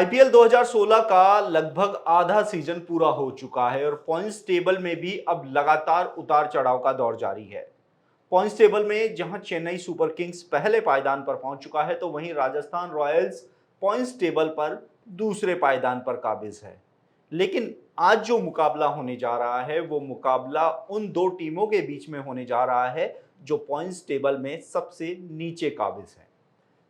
IPL 2016 का लगभग आधा सीजन पूरा हो चुका है और पॉइंट्स टेबल में भी अब लगातार उतार चढ़ाव का दौर जारी है। पॉइंट्स टेबल में जहां चेन्नई सुपर किंग्स पहले पायदान पर पहुंच चुका है, तो वहीं राजस्थान रॉयल्स पॉइंट्स टेबल पर दूसरे पायदान पर काबिज है। लेकिन आज जो मुकाबला होने जा रहा है, वो मुकाबला उन दो टीमों के बीच में होने जा रहा है जो पॉइंट्स टेबल में सबसे नीचे काबिज है।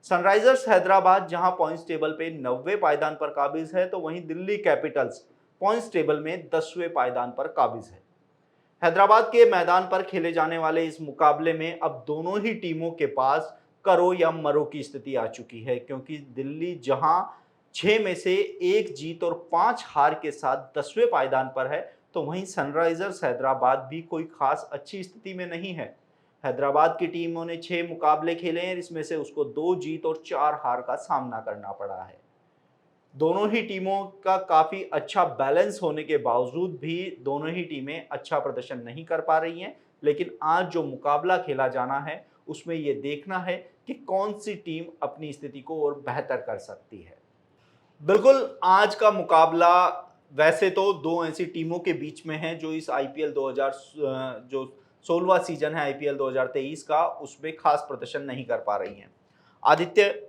सनराइजर्स हैदराबाद जहां पॉइंट्स टेबल पे 90वें पायदान पर काबिज है, तो वहीं दिल्ली कैपिटल्स पॉइंट्स टेबल में 10वें पायदान पर काबिज है। हैदराबाद के मैदान पर खेले जाने वाले इस मुकाबले में अब दोनों ही टीमों के पास करो या मरो की स्थिति आ चुकी है, क्योंकि दिल्ली जहां 6 में से 1 जीत और 5 हार के साथ 10वें पायदान पर है, तो वहीं सनराइजर्स हैदराबाद भी कोई खास अच्छी स्थिति में नहीं है। हैदराबाद की टीमों ने 6 मुकाबले खेले हैं, इसमें से उसको 2 जीत और 4 हार का सामना करना पड़ा है। दोनों ही टीमों का काफी अच्छा बैलेंस होने के बावजूद भी दोनों ही टीमें अच्छा प्रदर्शन नहीं कर पा रही हैं। लेकिन आज जो मुकाबला खेला जाना है, उसमें यह देखना है कि कौन सी टीम अपनी स्थिति को और बेहतर कर सकती है। बिल्कुल, आज का मुकाबला वैसे तो दो ऐसी टीमों के बीच में है जो इस आईपीएल 2000 जो 16वां सीजन है आईपीएल 2023 का, उसमें खास प्रदर्शन नहीं कर पा रही हैं। आदित्य,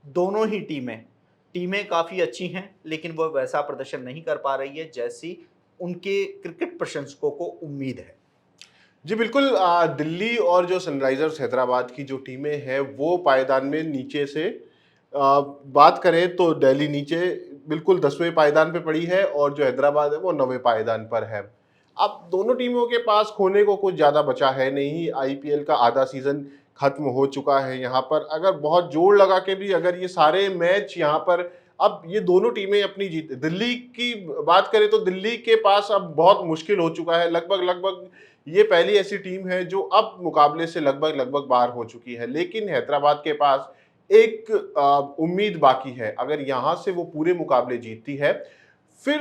दोनों ही टीमें काफ़ी अच्छी हैं, लेकिन वह वैसा प्रदर्शन नहीं कर पा रही है जैसी उनके क्रिकेट प्रशंसकों को उम्मीद है। जी बिल्कुल। दिल्ली और जो सनराइजर्स हैदराबाद की जो टीमें हैं वो पायदान में नीचे से बात करें तो दिल्ली नीचे बिल्कुल 10वें पायदान पे पड़ी है और जो हैदराबाद है वो 9वें पायदान पर है। अब दोनों टीमों के पास खोने को कुछ ज़्यादा बचा है नहीं। आईपीएल का आधा सीजन खत्म हो चुका है। यहाँ पर अगर बहुत जोर लगा के भी अगर ये सारे मैच यहाँ पर अब ये दोनों टीमें अपनी जीत, दिल्ली की बात करें तो दिल्ली के पास अब बहुत मुश्किल हो चुका है। लगभग लगभग ये पहली ऐसी टीम है जो अब मुकाबले से लगभग लगभग बाहर हो चुकी है। लेकिन हैदराबाद के पास एक उम्मीद बाकी है। अगर यहाँ से वो पूरे मुकाबले जीतती है, फिर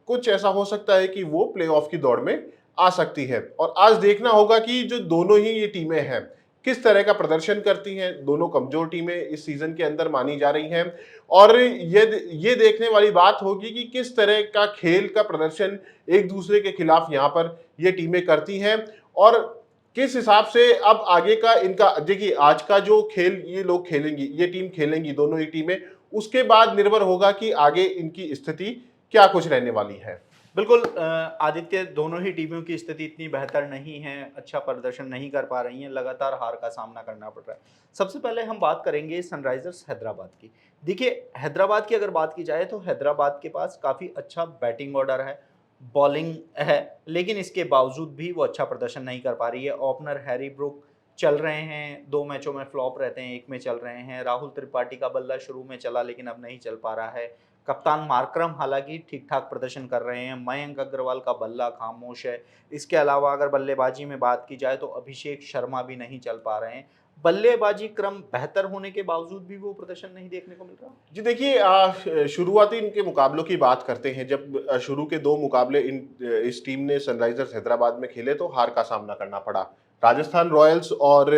कुछ ऐसा हो सकता है कि वो प्लेऑफ की दौड़ में आ सकती है। और आज देखना होगा कि जो दोनों ही ये टीमें हैं किस तरह का प्रदर्शन करती हैं। दोनों कमजोर टीमें इस सीजन के अंदर मानी जा रही हैं और ये देखने वाली बात होगी कि किस तरह का खेल का प्रदर्शन एक दूसरे के खिलाफ यहाँ पर ये टीमें करती हैं और किस हिसाब से अब आगे का इनका। देखिए, आज का जो खेल ये लोग खेलेंगी, ये टीम खेलेंगी, दोनों ही टीमें, उसके बाद निर्भर होगा कि आगे इनकी स्थिति क्या कुछ रहने वाली है। बिल्कुल आदित्य, दोनों ही टीमों की स्थिति इतनी बेहतर नहीं है, अच्छा प्रदर्शन नहीं कर पा रही हैं, लगातार हार का सामना करना पड़ रहा है। सबसे पहले हम बात करेंगे सनराइजर्स हैदराबाद की। देखिए, हैदराबाद की अगर बात की जाए तो हैदराबाद के पास काफ़ी अच्छा बैटिंग ऑर्डर है, बॉलिंग है, लेकिन इसके बावजूद भी वो अच्छा प्रदर्शन नहीं कर पा रही है। ओपनर हैरी ब्रूक चल रहे हैं, 2 मैचों में फ्लॉप रहते हैं, 1 में चल रहे हैं। राहुल त्रिपाठी का बल्ला शुरू में चला लेकिन अब नहीं चल पा रहा है। कप्तान मार्करम हालांकि ठीक-ठाक प्रदर्शन कर रहे हैं। मयंक अग्रवाल का बल्ला खामोश है। इसके अलावा अगर बल्लेबाजी में बात की जाए तो अभिषेक शर्मा भी नहीं चल पा रहे हैं। बल्लेबाजी क्रम बेहतर होने के बावजूद भी वो प्रदर्शन नहीं देखने को मिल रहा। जी देखिए, शुरुआती इनके मुकाबलों की बात करते हैं। जब शुरू के 2 मुकाबले इस टीम ने सनराइजर्स हैदराबाद में खेले तो हार का सामना करना पड़ा। राजस्थान रॉयल्स और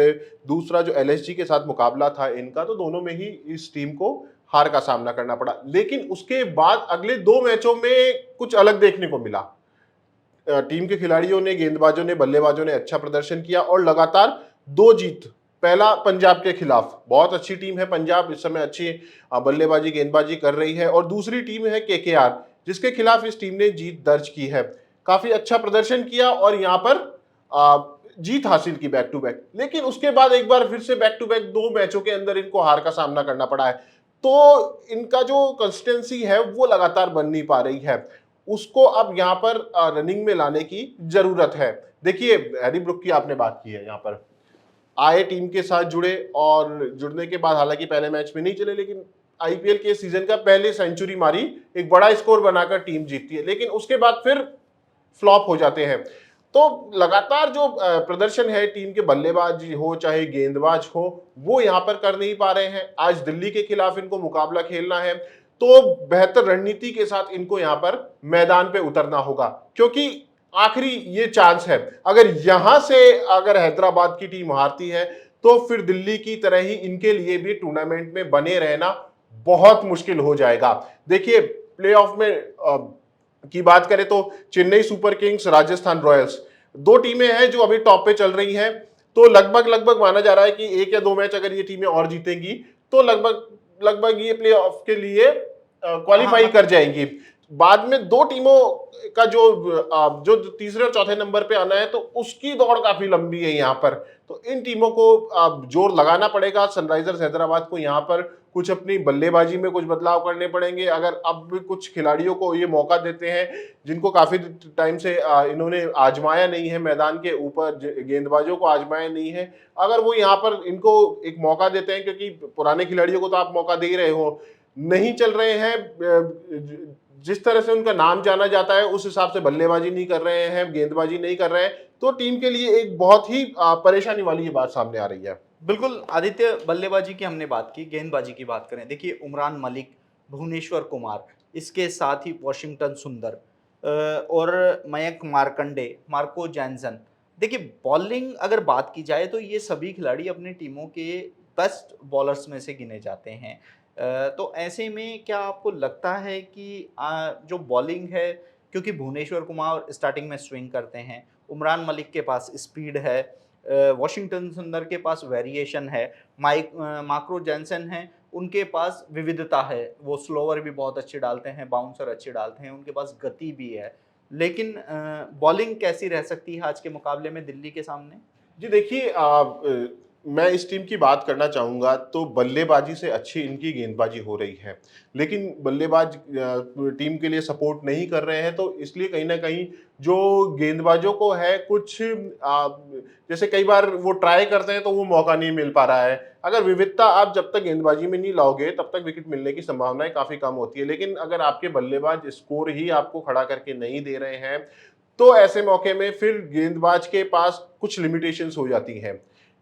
दूसरा जो एलएसजी के साथ मुकाबला था इनका, तो दोनों में ही इस टीम को हार का सामना करना पड़ा। लेकिन उसके बाद अगले 2 मैचों में कुछ अलग देखने को मिला। टीम के खिलाड़ियों ने, गेंदबाजों ने, बल्लेबाजों ने अच्छा प्रदर्शन किया और लगातार 2 जीत। पहला पंजाब के खिलाफ, बहुत अच्छी टीम है पंजाब, इस समय अच्छी बल्लेबाजी गेंदबाजी कर रही है। और दूसरी टीम है केकेआर, जिसके खिलाफ इस टीम ने जीत दर्ज की है। काफी अच्छा प्रदर्शन किया और यहाँ पर जीत हासिल की बैक टू बैक। लेकिन उसके बाद एक बार फिर से बैक टू बैक 2 मैचों के अंदर इनको हार का सामना करना पड़ा है। तो इनका जो कंसिस्टेंसी है वो लगातार बन नहीं पा रही है। उसको अब यहाँ पर रनिंग में लाने की जरूरत है। देखिए, हैरी ब्रूक की आपने बात की है, यहाँ पर आए, टीम के साथ जुड़े और जुड़ने के बाद हालांकि पहले मैच में नहीं चले, लेकिन आईपीएल के सीजन का पहले सेंचुरी मारी, एक बड़ा स्कोर बनाकर टीम जीतती है। लेकिन उसके बाद फिर फ्लॉप हो जाते हैं। तो लगातार जो प्रदर्शन है टीम के बल्लेबाज हो चाहे गेंदबाज हो, वो यहाँ पर कर नहीं पा रहे हैं। आज दिल्ली के खिलाफ इनको मुकाबला खेलना है तो बेहतर रणनीति के साथ इनको यहाँ पर मैदान पे उतरना होगा, क्योंकि आखिरी ये चांस है। अगर यहां से अगर हैदराबाद की टीम हारती है तो फिर दिल्ली की तरह ही इनके लिए भी टूर्नामेंट में बने रहना बहुत मुश्किल हो जाएगा। देखिए प्लेऑफ में की बात करें तो Chennai super Kings, Rajasthan Royals, दो टीमें हैं जो अभी टॉप पे चल रही हैं। तो लगभग लगभग माना जा रहा है कि एक या दो मैच अगर ये टीमें और जीतेंगी तो लगभग लगभग ये प्ले ऑफ के लिए हाँ क्वालिफाई कर मतलब जाएंगी। बाद में दो टीमों का जो तीसरे और चौथे नंबर पे आना है तो उसकी दौड़ काफी लंबी है यहाँ पर। तो इन टीमों को जोर लगाना पड़ेगा। सनराइजर्स हैदराबाद को यहाँ पर कुछ अपनी बल्लेबाजी में कुछ बदलाव करने पड़ेंगे। अगर अब भी कुछ खिलाड़ियों को ये मौका देते हैं जिनको काफी टाइम से इन्होंने आजमाया नहीं है, मैदान के ऊपर गेंदबाजों को आजमाया नहीं है, अगर वो यहाँ पर इनको एक मौका देते हैं, क्योंकि पुराने खिलाड़ियों को तो आप मौका दे ही रहे हो, नहीं चल रहे हैं जिस तरह से उनका नाम जाना जाता है उस हिसाब से बल्लेबाजी नहीं कर रहे हैं, गेंदबाजी नहीं कर रहे हैं, तो टीम के लिए एक बहुत ही परेशानी वाली ये बात सामने आ रही है। बिल्कुल आदित्य, बल्लेबाजी की हमने बात की, गेंदबाजी की बात करें, देखिए उमरान मलिक, भुवनेश्वर कुमार, इसके साथ ही वॉशिंगटन सुंदर और मयंक मार्कंडे, मार्को जैनसन। देखिए बॉलिंग अगर बात की जाए तो ये सभी खिलाड़ी अपनी टीमों के बेस्ट बॉलर्स में से गिने जाते हैं। तो ऐसे में क्या आपको लगता है कि जो बॉलिंग है, क्योंकि भुवनेश्वर कुमार स्टार्टिंग में स्विंग करते हैं, उमरान मलिक के पास स्पीड है, वॉशिंगटन सुंदर के पास वेरिएशन है, मार्को जैनसन है, उनके पास विविधता है, वो स्लोवर भी बहुत अच्छे डालते हैं, बाउंसर अच्छे डालते हैं, उनके पास गति भी है। लेकिन बॉलिंग कैसी रह सकती है आज के मुकाबले में दिल्ली के सामने? जी देखिए, मैं इस टीम की बात करना चाहूंगा तो बल्लेबाजी से अच्छी इनकी गेंदबाजी हो रही है, लेकिन बल्लेबाज टीम के लिए सपोर्ट नहीं कर रहे हैं, तो इसलिए कहीं ना कहीं जो गेंदबाजों को है कुछ जैसे कई बार वो ट्राई करते हैं तो वो मौका नहीं मिल पा रहा है। अगर विविधता आप जब तक गेंदबाजी में नहीं लाओगे तब तक विकेट मिलने की संभावनाएं काफी कम होती है, लेकिन अगर आपके बल्लेबाज स्कोर ही आपको खड़ा करके नहीं दे रहे हैं तो ऐसे मौके में फिर गेंदबाज के पास कुछ लिमिटेशंस हो जाती हैं।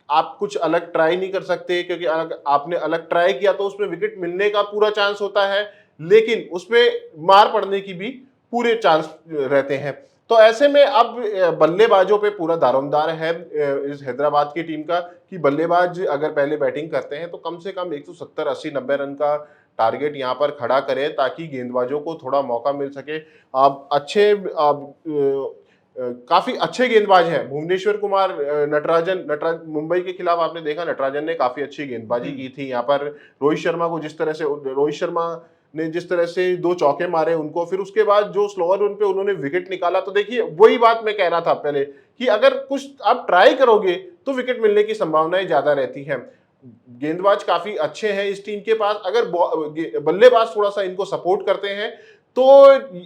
आप कुछ अलग ट्राई नहीं कर सकते, क्योंकि अगर आपने अलग ट्राई किया तो उसमें विकेट मिलने का पूरा चांस होता है, लेकिन उसमें मार पड़ने की भी पूरे चांस रहते हैं। तो ऐसे में अब बल्लेबाजों पे पूरा दारोमदार है इस हैदराबाद की टीम का, कि बल्लेबाज अगर पहले बैटिंग करते हैं तो कम से कम 170, 80, 90 रन का टारगेट यहाँ पर खड़ा करें ताकि गेंदबाजों को थोड़ा मौका मिल सके। आप अच्छे काफी अच्छे गेंदबाज हैं भुवनेश्वर कुमार, नटराजन मुंबई के खिलाफ आपने देखा नटराजन ने काफी अच्छी गेंदबाजी की थी। यहाँ पर रोहित शर्मा ने जिस तरह से दो चौके मारे उनको, फिर उसके बाद जो स्लोअर रन पे उन्होंने विकेट निकाला, तो देखिए वही बात मैं कह रहा था पहले कि अगर कुछ आप ट्राई करोगे तो विकेट मिलने की संभावनाएं ज्यादा रहती हैं। गेंदबाज काफी अच्छे हैं इस टीम के पास, अगर बल्लेबाज थोड़ा सा इनको सपोर्ट करते हैं तो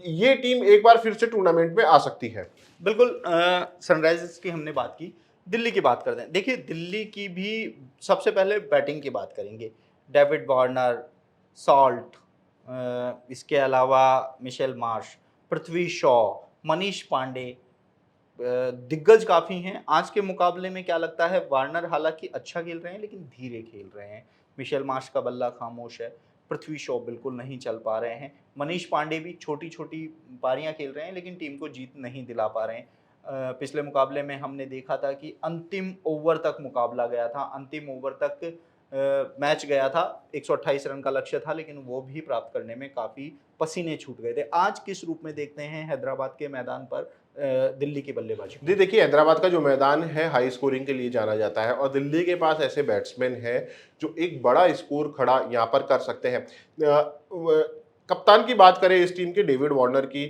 ये टीम एक बार फिर से टूर्नामेंट में आ सकती है। बिल्कुल। सनराइजर्स की हमने बात की, दिल्ली की बात करते हैं। देखिए दिल्ली की भी सबसे पहले बैटिंग की बात करेंगे। डेविड वार्नर, सॉल्ट, इसके अलावा मिशेल मार्श, पृथ्वी शॉ, मनीष पांडे, दिग्गज काफ़ी हैं। आज के मुकाबले में क्या लगता है, वार्नर हालांकि अच्छा खेल रहे हैं लेकिन धीरे खेल रहे हैं, मिशेल मार्श का बल्ला खामोश है, पृथ्वी शॉ बिल्कुल नहीं चल पा रहे हैं, मनीष पांडे भी छोटी छोटी पारियां खेल रहे हैं लेकिन टीम को जीत नहीं दिला पा रहे हैं। पिछले मुकाबले में हमने देखा था कि अंतिम ओवर तक मुकाबला गया था, अंतिम ओवर तक मैच गया था, 128 रन का लक्ष्य था लेकिन वो भी प्राप्त करने में काफ़ी पसीने छूट गए थे। आज किस रूप में देखते हैं हैदराबाद के मैदान पर दिल्ली की बल्लेबाजी? जी देखिए, हैदराबाद का जो मैदान है हाई स्कोरिंग के लिए जाना जाता है और दिल्ली के पास ऐसे बैट्समैन हैं जो एक बड़ा स्कोर खड़ा यहाँ पर कर सकते हैं। कप्तान की बात करें इस टीम के, डेविड वार्नर की,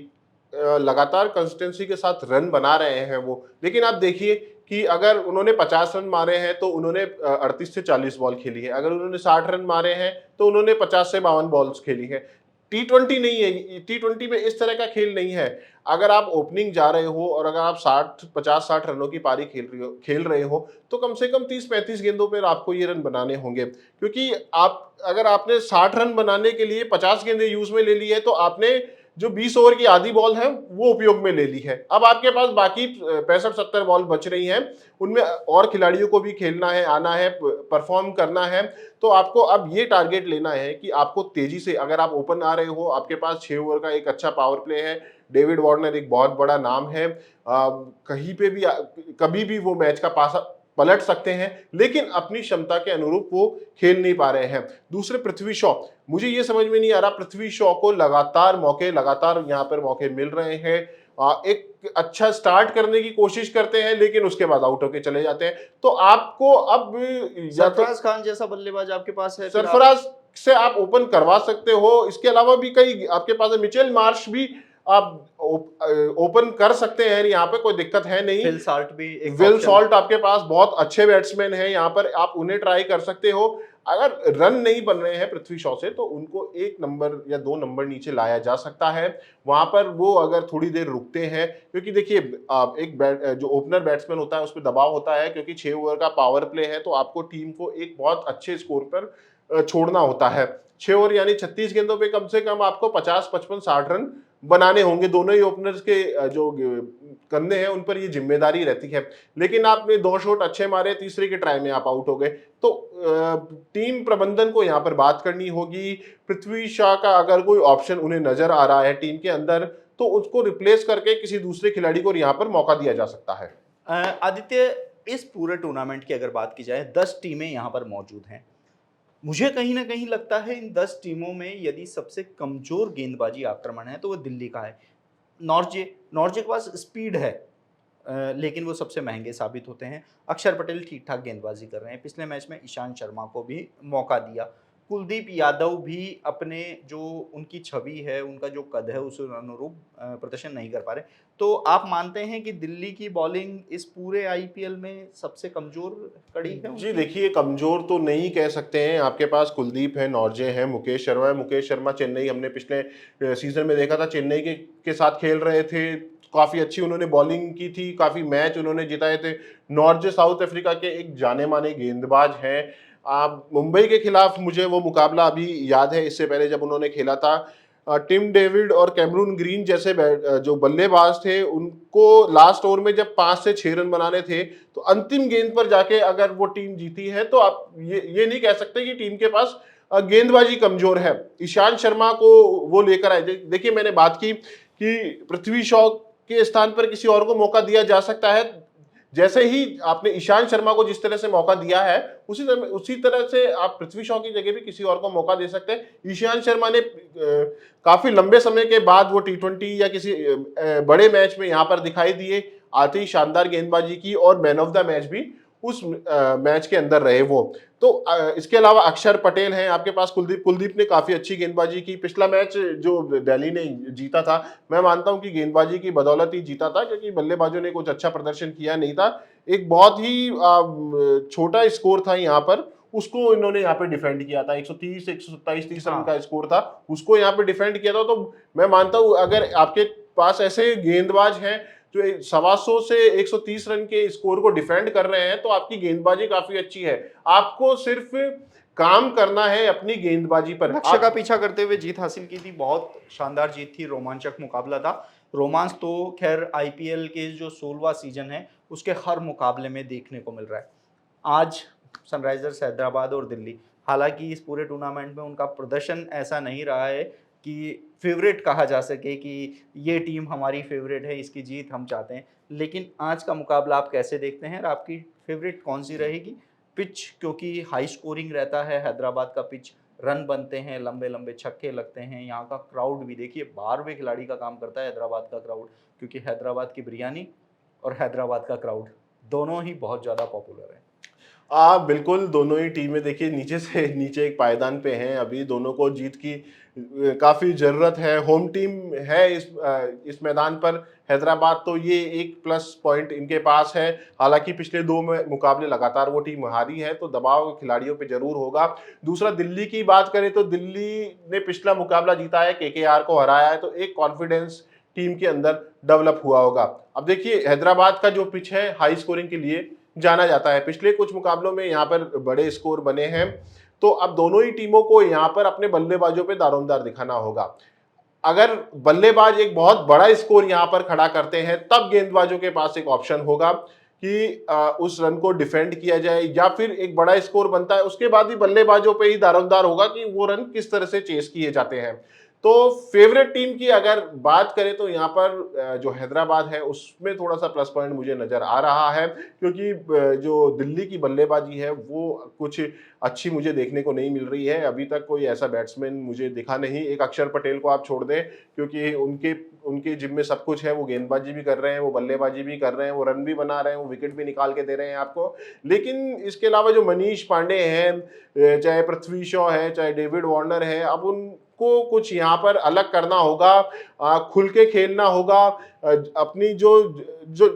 लगातार कंसिस्टेंसी के साथ रन बना रहे हैं वो, लेकिन आप देखिए कि अगर उन्होंने 50 रन मारे हैं तो उन्होंने 38 से 40 बॉल खेली है, अगर उन्होंने 60 रन मारे हैं तो उन्होंने 50 से 52 बॉल्स खेली है। T20 नहीं है, T20 में इस तरह का खेल नहीं है। अगर आप ओपनिंग जा रहे हो और अगर आप 50-60 रनों की पारी खेल रहे हो तो कम से कम 30-35 गेंदों पर आपको ये रन बनाने होंगे, क्योंककि अगर आपने 60 रन बनाने के लिए 50 गेंदें यूज में ले ली है तो आपने जो 20 ओवर की आधी बॉल है वो उपयोग में ले ली है। अब आपके पास बाकी 65-70 बॉल बच रही हैं, उनमें और खिलाड़ियों को भी खेलना है, आना है, परफॉर्म करना है। तो आपको अब ये टारगेट लेना है कि आपको तेजी से, अगर आप ओपन आ रहे हो, आपके पास 6 ओवर का एक अच्छा पावर प्ले है, डेविड वार्नर एक बहुत बड़ा नाम है, कहीं पे भी कभी भी वो मैच का पलट सकते हैं, लेकिन अपनी क्षमता के अनुरूप वो खेल नहीं पा रहे हैं। दूसरे पृथ्वी शॉ, मुझे ये समझ में नहीं आ रहा, पृथ्वी शॉ को लगातार यहाँ पर मौके मिल रहे हैं। एक अच्छा स्टार्ट करने की कोशिश करते हैं, लेकिन उसके बाद आउट होके चले जाते हैं। तो आपको अब या तो सरफराज खान जैसा बल्लेबाज आपके पास है, फिर आप सरफराज से आप ओपन करवा सकते हो। इसके अलावा भी कई आपके पास है, मिचेल मार्श भी आप ओपन कर सकते हैं, यहाँ पे कोई दिक्कत है नहीं। फिल साल्ट भी एक विल option सॉल्ट आपके पास बहुत अच्छे बैट्समैन हैं, यहाँ पर आप उन्हें ट्राई कर सकते हो। अगर रन नहीं बन रहे हैं पृथ्वी शॉ से, तो उनको 1 नंबर या 2 नंबर नीचे लाया जा सकता है। वहां पर वो अगर थोड़ी देर रुकते हैं, क्योंकि देखिए एक जो ओपनर बैट्समैन होता है उस पर दबाव होता है, क्योंकि 6 ओवर का पावर प्ले है, तो आपको टीम को एक बहुत अच्छे स्कोर पर छोड़ना होता है। 6 ओवर यानी 36 गेंदों पे कम से कम आपको 50, 55, 60 रन बनाने होंगे। दोनों ही ओपनर्स के जो कंधे हैं उन पर ये जिम्मेदारी रहती है। लेकिन आपने 2 शॉट अच्छे मारे, तीसरे के ट्राई में आप आउट हो गए, तो टीम प्रबंधन को यहाँ पर बात करनी होगी। पृथ्वी शॉ का अगर कोई ऑप्शन उन्हें नजर आ रहा है टीम के अंदर, तो उसको रिप्लेस करके किसी दूसरे खिलाड़ी को यहाँ पर मौका दिया जा सकता है। आदित्य, इस पूरे टूर्नामेंट की अगर बात की जाए, 10 टीमें यहाँ पर मौजूद हैं। मुझे कहीं ना कहीं लगता है इन 10 टीमों में यदि सबसे कमजोर गेंदबाजी आक्रमण है तो वो दिल्ली का है। नॉर्जे नॉर्जे के पास स्पीड है, लेकिन वो सबसे महंगे साबित होते हैं। अक्षर पटेल ठीक ठाक गेंदबाजी कर रहे हैं, पिछले मैच में ईशांत शर्मा को भी मौका दिया। कुलदीप यादव भी अपने जो उनकी छवि है, उनका जो कद है, उस अनुरूप प्रदर्शन नहीं कर पा रहे। तो आप मानते हैं कि दिल्ली की बॉलिंग इस पूरे आईपीएल में सबसे कमजोर कड़ी है जी उनकी? देखिए, कमजोर तो नहीं कह सकते हैं। आपके पास कुलदीप है, नॉर्जे है, मुकेश शर्मा है। मुकेश शर्मा चेन्नई, हमने पिछले सीजन में देखा था, चेन्नई के साथ खेल रहे थे, काफी अच्छी उन्होंने बॉलिंग की थी, काफी मैच उन्होंने जिताए थे। नॉर्जे साउथ अफ्रीका के एक जाने माने गेंदबाज हैं। आप मुंबई के खिलाफ मुझे वो मुकाबला अभी याद है, इससे पहले जब उन्होंने खेला था, टिम डेविड और कैमरून ग्रीन जैसे जो बल्लेबाज थे, उनको लास्ट ओवर में जब 5 से 6 रन बनाने थे, तो अंतिम गेंद पर जाके अगर वो टीम जीती है, तो आप ये नहीं कह सकते कि टीम के पास गेंदबाजी कमजोर है। ईशांत शर्मा को वो लेकर आए। देखिए, मैंने बात की कि पृथ्वी शॉ के स्थान पर किसी और को मौका दिया जा सकता है। जैसे ही आपने ईशांत शर्मा को जिस तरह से मौका दिया है, उसी तरह से आप पृथ्वी शॉ की जगह भी किसी और को मौका दे सकते हैं। ईशांत शर्मा ने काफी लंबे समय के बाद वो टी20 या किसी बड़े मैच में यहाँ पर दिखाई दिए, आते ही शानदार गेंदबाजी की, और मैन ऑफ द मैच भी उस मैच के अंदर रहे वो। तो इसके अलावा अक्षर पटेल हैं आपके पास। कुलदीप ने काफी अच्छी गेंदबाजी की। पिछला मैच जो दिल्ली ने जीता था, मैं मानता हूं कि गेंदबाजी की बदौलत ही जीता था, क्योंकि बल्लेबाजों ने कुछ अच्छा प्रदर्शन किया नहीं था। एक बहुत ही छोटा स्कोर था यहाँ पर, उसको इन्होंने यहाँ पे डिफेंड किया था। 130, 127, 30 रन का स्कोर था, उसको यहाँ पे डिफेंड किया था। तो मैं मानता हूँ अगर आपके पास ऐसे गेंदबाज हैं जो 125 से 130 रन के स्कोर को डिफेंड कर रहे हैं, तो आपकी गेंदबाजी काफी अच्छी है। आपको सिर्फ काम करना है अपनी गेंदबाजी पर। लक्ष्य का पीछा करते हुए जीत हासिल की थी, बहुत शानदार जीत थी, रोमांचक मुकाबला था। रोमांच तो खैर आईपीएल के जो 16वां सीजन है उसके हर मुकाबले में देखने को मिल रहा है। आज सनराइजर्स हैदराबाद और दिल्ली, हालांकि इस पूरे टूर्नामेंट में उनका प्रदर्शन ऐसा नहीं रहा है कि फेवरेट कहा जा सके कि ये टीम हमारी फेवरेट है, इसकी जीत हम चाहते हैं, लेकिन आज का मुकाबला आप कैसे देखते हैं और आपकी फेवरेट कौन सी रहेगी? पिच क्योंकि हाई स्कोरिंग रहता है, हैदराबाद का पिच, रन बनते हैं, लंबे लंबे छक्के लगते हैं। यहाँ का क्राउड भी देखिए, 12वें खिलाड़ी का काम करता है हैदराबाद का क्राउड, क्योंकि हैदराबाद की बिरयानी और हैदराबाद का क्राउड दोनों ही बहुत ज़्यादा पॉपुलर है। बिल्कुल, दोनों ही टीमें देखिए नीचे से नीचे एक पायदान पे हैं। अभी दोनों को जीत की काफी जरूरत है। होम टीम है इस मैदान पर हैदराबाद, तो ये एक प्लस पॉइंट इनके पास है। हालांकि पिछले 2 मुकाबले लगातार वो टीम हारी है, तो दबाव खिलाड़ियों पे जरूर होगा। दूसरा, दिल्ली की बात करें तो दिल्ली ने पिछला मुकाबला जीता है, केकेआर को हराया है, तो एक कॉन्फिडेंस टीम के अंदर डेवलप हुआ होगा। अब देखिए, हैदराबाद का जो पिच है हाई स्कोरिंग के लिए जाना जाता है। पिछले कुछ मुकाबलों में यहाँ पर बड़े स्कोर बने हैं, तो अब दोनों ही टीमों को यहाँ पर अपने बल्लेबाजों पे दारोमदार दिखाना होगा। अगर बल्लेबाज एक बहुत बड़ा स्कोर यहाँ पर खड़ा करते हैं, तब गेंदबाजों के पास एक ऑप्शन होगा कि उस रन को डिफेंड किया जाए, या फिर एक बड़ा स्कोर बनता है उसके बाद ही बल्लेबाजों पे ही दारोमदार होगा कि वो रन किस तरह से चेस किए जाते हैं। तो फेवरेट टीम की अगर बात करें तो यहाँ पर जो हैदराबाद है उसमें थोड़ा सा प्लस पॉइंट मुझे नजर आ रहा है, क्योंकि जो दिल्ली की बल्लेबाजी है वो कुछ अच्छी मुझे देखने को नहीं मिल रही है। अभी तक कोई ऐसा बैट्समैन मुझे दिखा नहीं, एक अक्षर पटेल को आप छोड़ दें, क्योंकि उनके उनके जिम में सब कुछ है, वो गेंदबाजी भी कर रहे हैं, वो बल्लेबाजी भी कर रहे हैं, वो रन भी बना रहे हैं, वो विकेट भी निकाल के दे रहे हैं आपको। लेकिन इसके अलावा जो मनीष पांडे हैं, चाहे पृथ्वी शॉ है, चाहे डेविड वार्नर है, अब उनको कुछ यहाँ पर अलग करना होगा, खुल के खेलना होगा। अपनी जो जो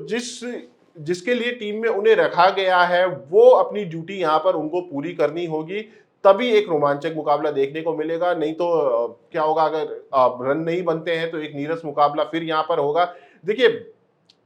जिसके लिए टीम में उन्हें रखा गया है वो अपनी ड्यूटी यहाँ पर उनको पूरी करनी होगी, तभी एक रोमांचक मुकाबला देखने को मिलेगा। नहीं तो क्या होगा, अगर रन नहीं बनते हैं तो एक नीरस मुकाबला फिर यहाँ पर होगा। देखिए,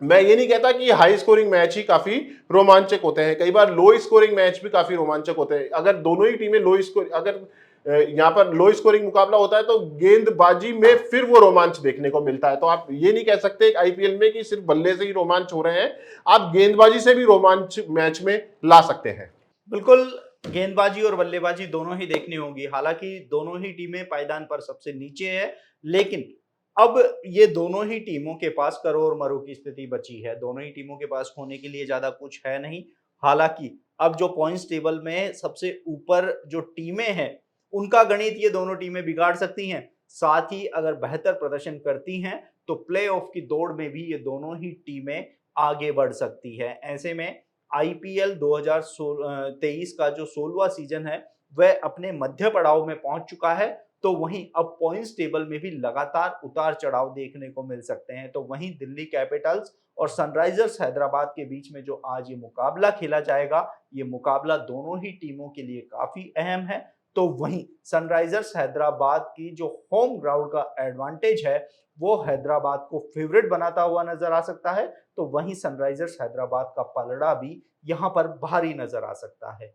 मैं ये नहीं कहता कि हाई स्कोरिंग मैच ही काफी रोमांचक होते हैं, कई बार लो स्कोरिंग मैच भी काफी रोमांचक होते हैं। अगर दोनों ही टीमें लो स्कोर अगर यहाँ पर लो स्कोरिंग मुकाबला होता है तो गेंदबाजी में फिर वो रोमांच देखने को मिलता है। तो आप ये नहीं कह सकते आईपीएल में कि सिर्फ बल्ले से ही रोमांच हो रहे हैं, आप गेंदबाजी से भी रोमांच मैच में ला सकते हैं। बिल्कुल, गेंदबाजी और बल्लेबाजी दोनों ही देखनी होगी। हालांकि दोनों ही टीमें पायदान पर सबसे नीचे है, लेकिन अब ये दोनों ही टीमों के पास करो और मरो की स्थिति बची है। दोनों ही टीमों के पास खोने के लिए ज्यादा कुछ है नहीं। हालांकि अब जो पॉइंट्स टेबल में सबसे ऊपर जो टीमें हैं, उनका गणित ये दोनों टीमें बिगाड़ सकती हैं। साथ ही अगर बेहतर प्रदर्शन करती हैं तो प्लेऑफ की दौड़ में भी ये दोनों ही टीमें आगे बढ़ सकती है। ऐसे में आईपीएल 2023 का जो 16वां सीजन है वह अपने मध्य पड़ाव में पहुंच चुका है। तो वहीं अब पॉइंट्स टेबल में भी लगातार उतार चढ़ाव देखने को मिल सकते हैं। तो वहीं दिल्ली कैपिटल्स और सनराइजर्स हैदराबाद के बीच में जो आज ये मुकाबला खेला जाएगा, ये मुकाबला दोनों ही टीमों के लिए काफी अहम है। तो वहीं सनराइजर्स हैदराबाद की जो होम ग्राउंड का एडवांटेज है वो हैदराबाद को फेवरेट बनाता हुआ नजर आ सकता है। तो वहीं सनराइजर्स हैदराबाद का पलड़ा भी यहां पर भारी नजर आ सकता है।